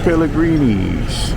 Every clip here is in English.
Pellegrini's.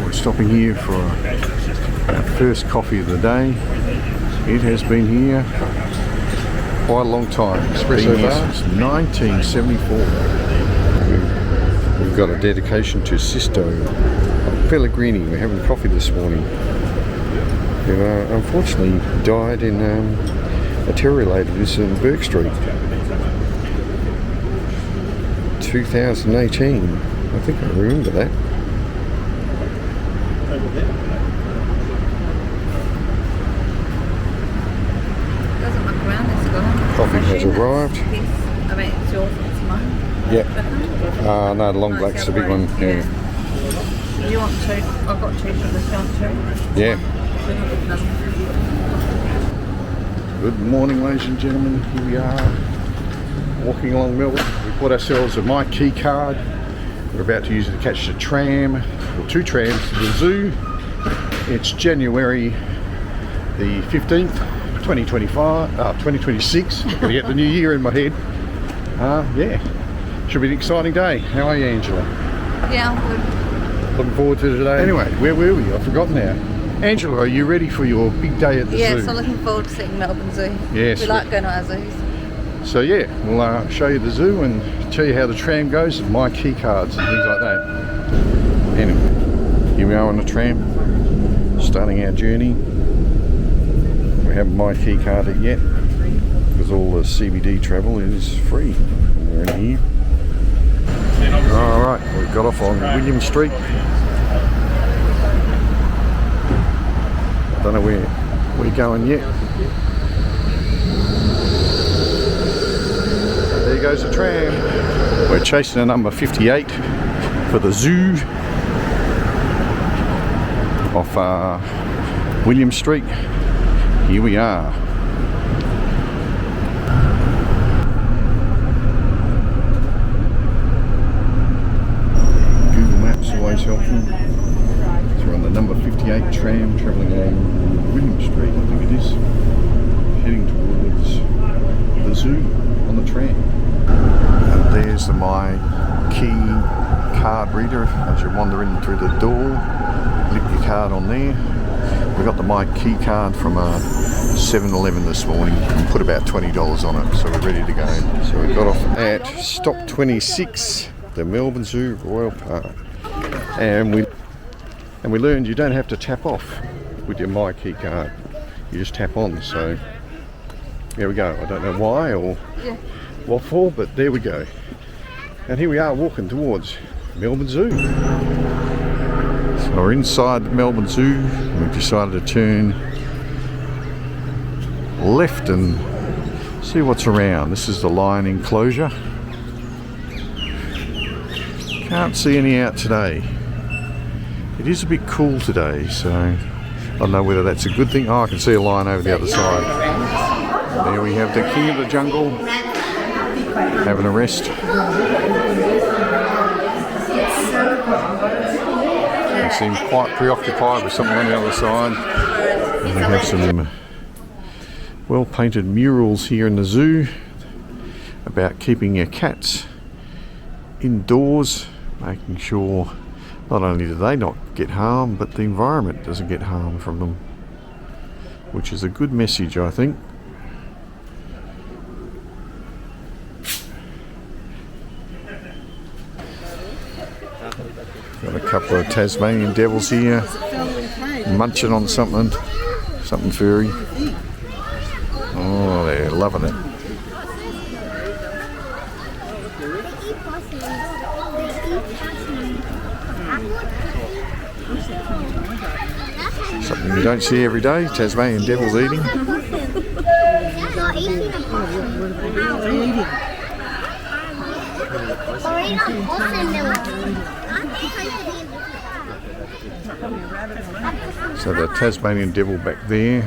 We're stopping here for our first coffee of the day. It has been here quite a long time. Espresso bar since 1974. We've got a dedication to Sisto of Pellegrini. We're having coffee this morning. Who unfortunately died in a terror-related incident in Burke Street. 2018. I think I remember that. Doesn't look around, it's gone. Coffee has arrived. I mean, it's yours, it's mine. Yeah. No, the long black's the big one. Yeah. Do you want two? I've got two for this one too. Yeah. Good morning, ladies and gentlemen. Here we are, walking along Melbourne. We bought ourselves a My Key card. We're about to use it to catch the tram, or two trams, to the zoo. It's January the 15th, 2026. Gotta get the new year in my head. Yeah, should be an exciting day. How are you, Angela? Yeah, I'm good. Looking forward to today. Anyway, where were we? I've forgotten now. Angela, are you ready for your big day at the zoo? Yes, I'm looking forward to seeing Melbourne Zoo. Yes. We like going to our zoos. So yeah, we'll show you the zoo and tell you how the tram goes and my key cards and things like that. Anyway, here we are on the tram, starting our journey. We haven't my key carded yet because all the CBD travel is free. We're in here. Alright, we got off on William Street. Don't know where we're going yet. There goes the tram. We're chasing a number 58 for the zoo off William Street. Here we are. Google Maps always helpful. So we're on the number 58 tram travelling along William Street, I think it is, heading towards the zoo on the tram. And there's the My Key card reader as you wander in through the door. Lip your card on there. We got the My Key card from a 7-Eleven this morning and put about $20 on it, so we're ready to go. So we got off at stop 26, the Melbourne Zoo Royal Park, and we learned you don't have to tap off with your My Key card. You just tap on. So there we go. I don't know why or what for, but there we go. And here we are walking towards Melbourne Zoo. So we're inside the Melbourne Zoo. We've decided to turn left and see what's around. This is the lion enclosure. Can't see any out today. It is a bit cool today, so I don't know whether that's a good thing. Oh, I can see a lion over the other side. There we have the king of the jungle having a rest. He seems quite preoccupied with something on the other side. And we have some well painted murals here in the zoo about keeping your cats indoors, making sure not only do they not get harmed, but the environment doesn't get harmed from them, which is a good message, I think. Got a couple of Tasmanian devils here, munching on something furry. Oh, they're loving it. Something you don't see every day, Tasmanian devils eating. So the Tasmanian devil back there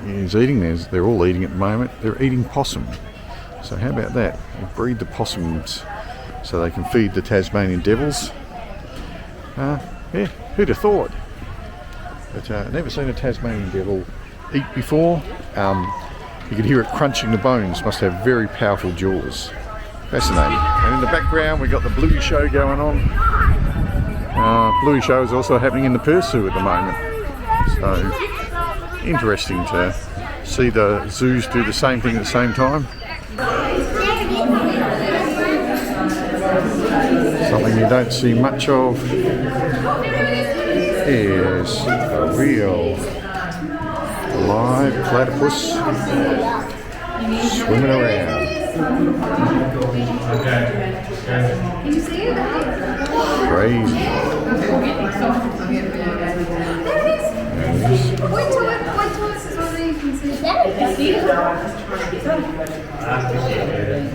is eating. They're all eating at the moment. They're eating possum. So how about that? We breed the possums so they can feed the Tasmanian devils. Yeah, who'd have thought? But never seen a Tasmanian devil eat before. You could hear it crunching the bones. Must have very powerful jaws. Fascinating. And in the background we got the Bluey show going on. Bluey show is also happening in the Perth Zoo at the moment. So interesting to see the zoos do the same thing at the same time. Something you don't see much of is a real live platypus swimming around. Can you see it? Crazy. Point to it so that you can see it.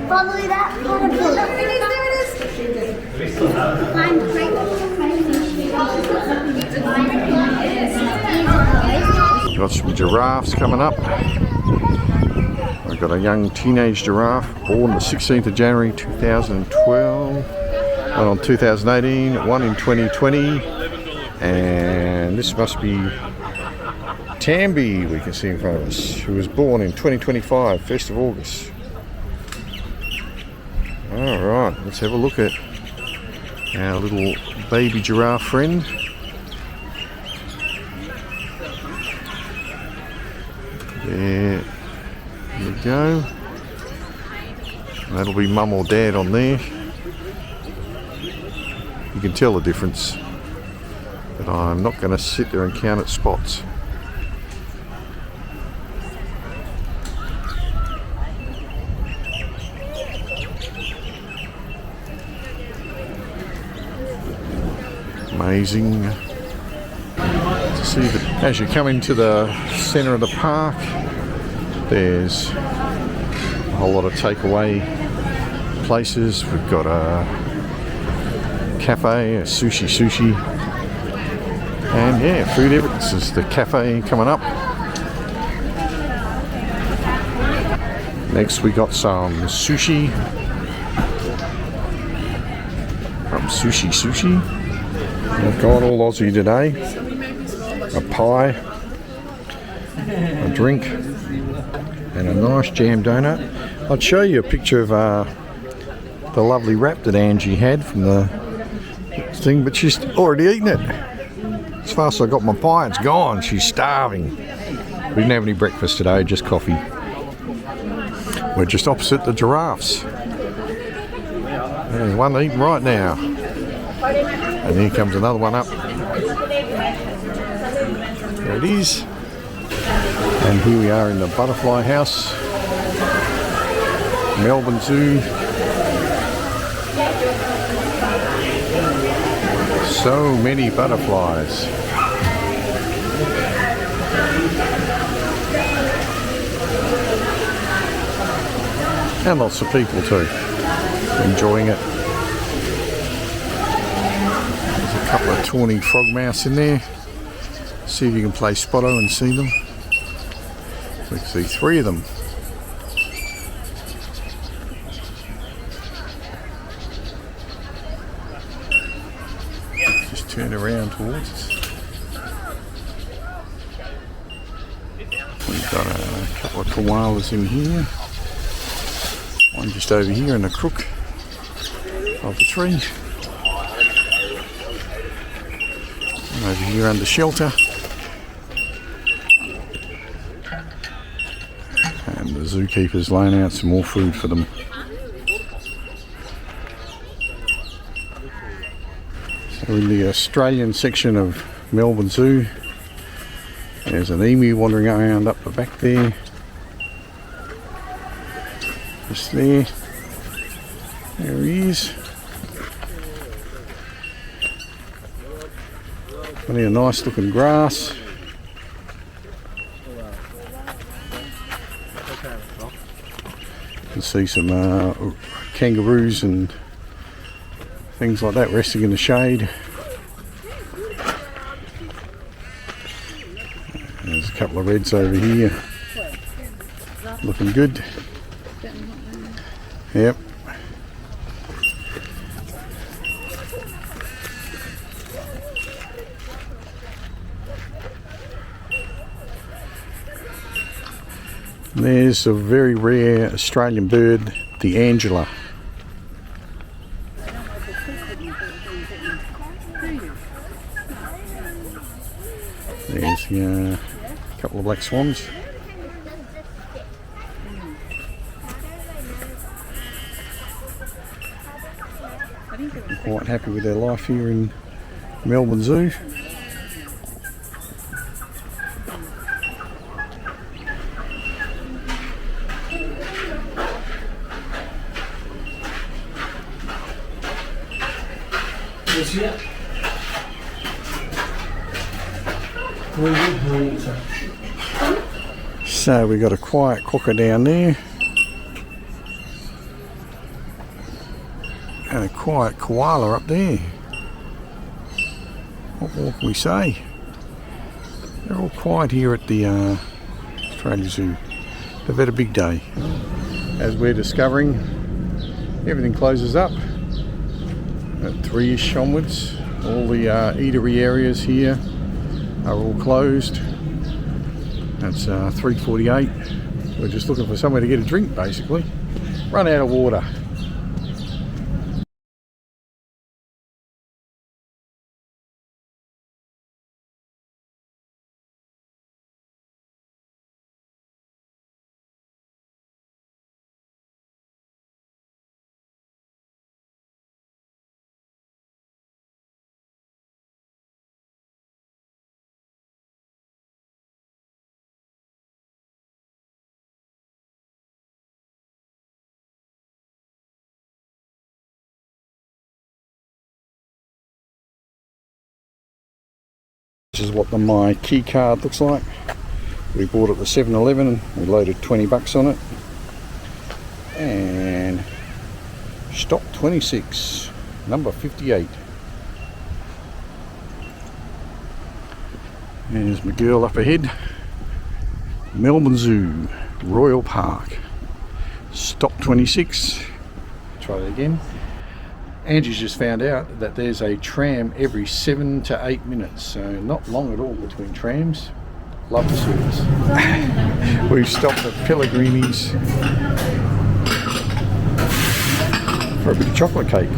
Follow that platypus. There it is. I'm Got some giraffes coming up. I've got a young teenage giraffe born the 16th of January 2012, one on 2018, one in 2020, and this must be Tambi, we can see in front of us, who was born in 2025, 1st of August. Alright, let's have a look at our little baby giraffe friend. There we go. And that'll be mum or dad on there. You can tell the difference, but I'm not going to sit there and count at spots. Amazing to see that as you come into the centre of the park, there's a whole lot of takeaway places. We've got a cafe, a sushi, and yeah, food evidence. This is the cafe coming up. Next we got some sushi from Sushi. I've got all Aussie today. A pie, a drink, and a nice jam donut. I'd show you a picture of the lovely wrap that Angie had from the thing, but she's already eaten it. As fast as I got my pie, it's gone. She's starving. We didn't have any breakfast today, just coffee. We're just opposite the giraffes. There's one eating right now. And here comes another one up. There it is. And here we are in the butterfly house. Melbourne Zoo. So many butterflies. And lots of people too, enjoying it. There's a couple of tawny frogmouths in there. See if you can play Spotto and see them. We can see 3 of them. Just turn around towards us. We've got a couple of koalas in here. One just over here in the crook of the tree. One over here under shelter. And the zookeeper's laying out some more food for them. So in the Australian section of Melbourne Zoo, there's an emu wandering around up the back there. Just there. There he is. Plenty of nice looking grass. You can see some kangaroos and things like that resting in the shade. There's a couple of reds over here. Looking good. Yep. There's a very rare Australian bird, the Angela. There's the couple of black swans. I'm quite happy with their life here in Melbourne Zoo. So we got a quiet quokka down there and a quiet koala up there. What more can we say? They're all quiet here at the Australia Zoo. They've had a big day. As we're discovering, everything closes up at 3ish onwards. All the eatery areas here are all closed. That's 3:48. We're just looking for somewhere to get a drink, basically. Run out of water. This is what my key card looks like. We bought it at the 7-Eleven and we loaded $20 on it. And stop 26, number 58. There's my girl up ahead. Melbourne Zoo, Royal Park. Stop 26. Try that again. Angie's just found out that there's a tram every 7 to 8 minutes, so not long at all between trams. Love the service. We've stopped at Pellegrini's for a bit of chocolate cake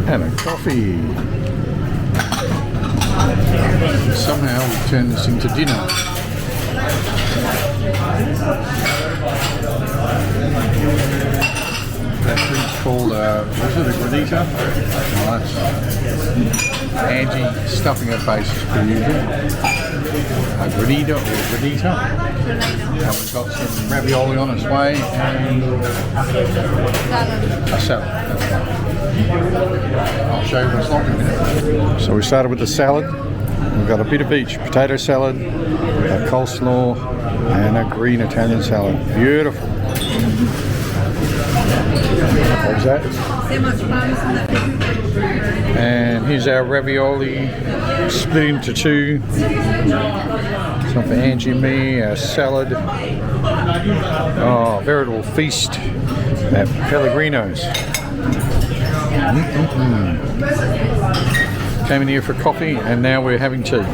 and a coffee. Somehow we turned this into dinner. That thing's called, was it a granita? Oh, that's Angie stuffing her face as per usual. A granita or granita. And we've got some ravioli on its way and a salad. That's fine. I'll show you what's not in a minute. So we started with the salad. We've got a bit of each. Potato salad, a coleslaw and a green Italian salad. Beautiful. What was that? And here's our ravioli split into two. Some for Angie and me, our salad. Oh, veritable feast at Pellegrino's. Came in here for coffee and now we're having tea.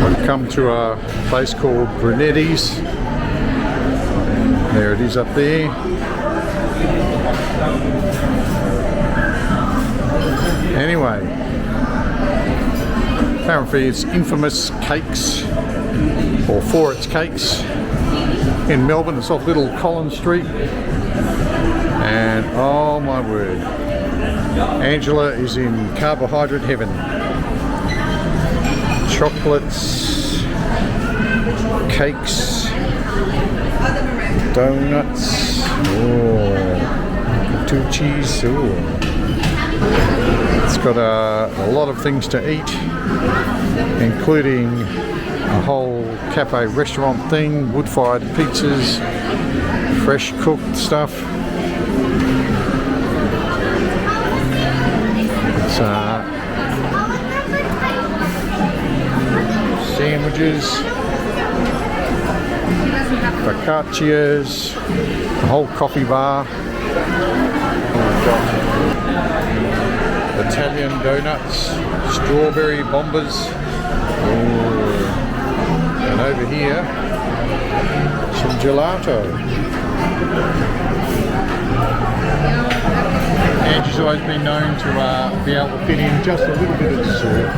We've come to a place called Brunetti's. There it is up there. Anyway, apparently it's infamous cakes, or for its cakes, in Melbourne. It's off Little Collins Street. And oh my word, Angela is in carbohydrate heaven. Chocolates, cakes, donuts, two cheese. It's got a lot of things to eat, including a whole cafe restaurant thing, wood-fired pizzas, fresh cooked stuff. It's sandwiches, focaccias, a whole coffee bar. We've got Italian donuts, strawberry bombers. And over here, some gelato. Angie's always been known to be able to fit in just a little bit of dessert.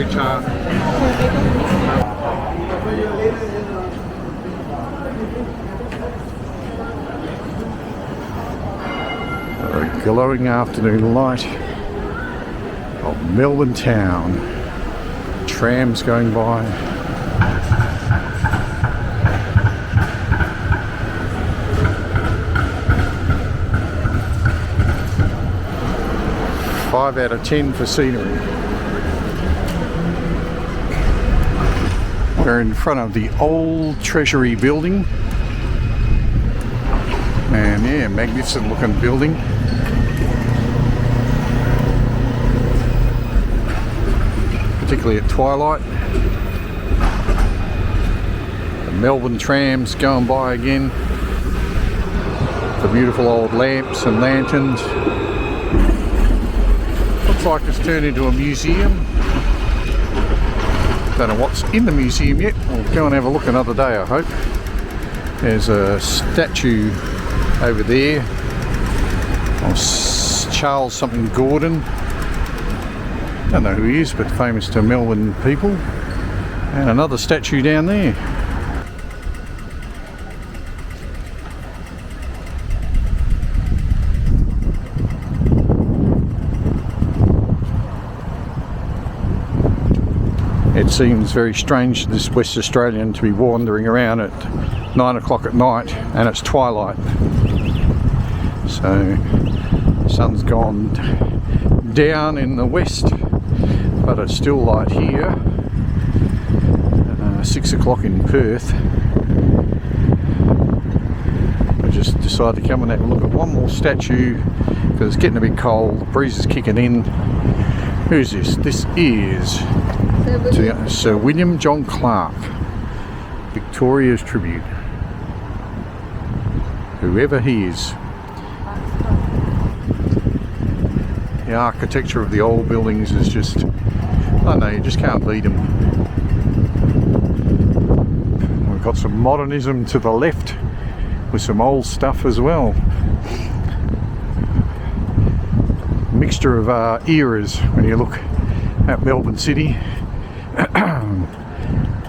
strawberry tart. A glowing afternoon light of Melbourne town. Trams going by. Five out of 10 for scenery. We're in front of the old Treasury building. And yeah, magnificent looking building. Particularly at twilight. The Melbourne trams going by again. The beautiful old lamps and lanterns. Looks like it's turned into a museum. Don't know what's in the museum yet. We'll go and have a look another day, I hope. There's a statue over there of Charles something Gordon. Don't know who he is, but famous to Melbourne people. And another statue down there. It seems very strange to this West Australian to be wandering around at 9 o'clock at night and it's twilight. So the sun's gone down in the west, but it's still light here. 6 o'clock in Perth. I just decided to come and have a look at one more statue because it's getting a bit cold, the breeze is kicking in. Who's this? This is Sir William John Clark, Victoria's tribute. Whoever he is. The architecture of the old buildings is just, I don't know, you just can't beat them. We've got some modernism to the left with some old stuff as well. Mixture of eras when you look at Melbourne City.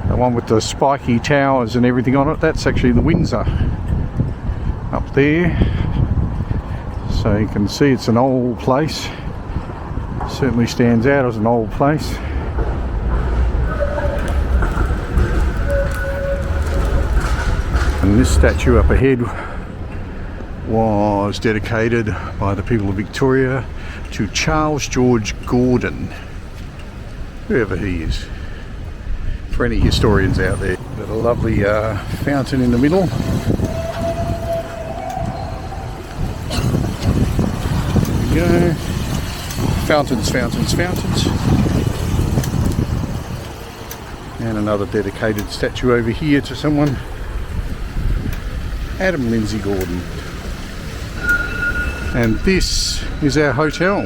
The one with the spiky towers and everything on it, that's actually the Windsor up there. So you can see it's an old place. Certainly stands out as an old place. And this statue up ahead was dedicated by the people of Victoria to Charles George Gordon, whoever he is. For any historians out there. Got a lovely fountain in the middle. There we go. Fountains, fountains, fountains. And another dedicated statue over here to someone. Adam Lindsay Gordon. And this is our hotel.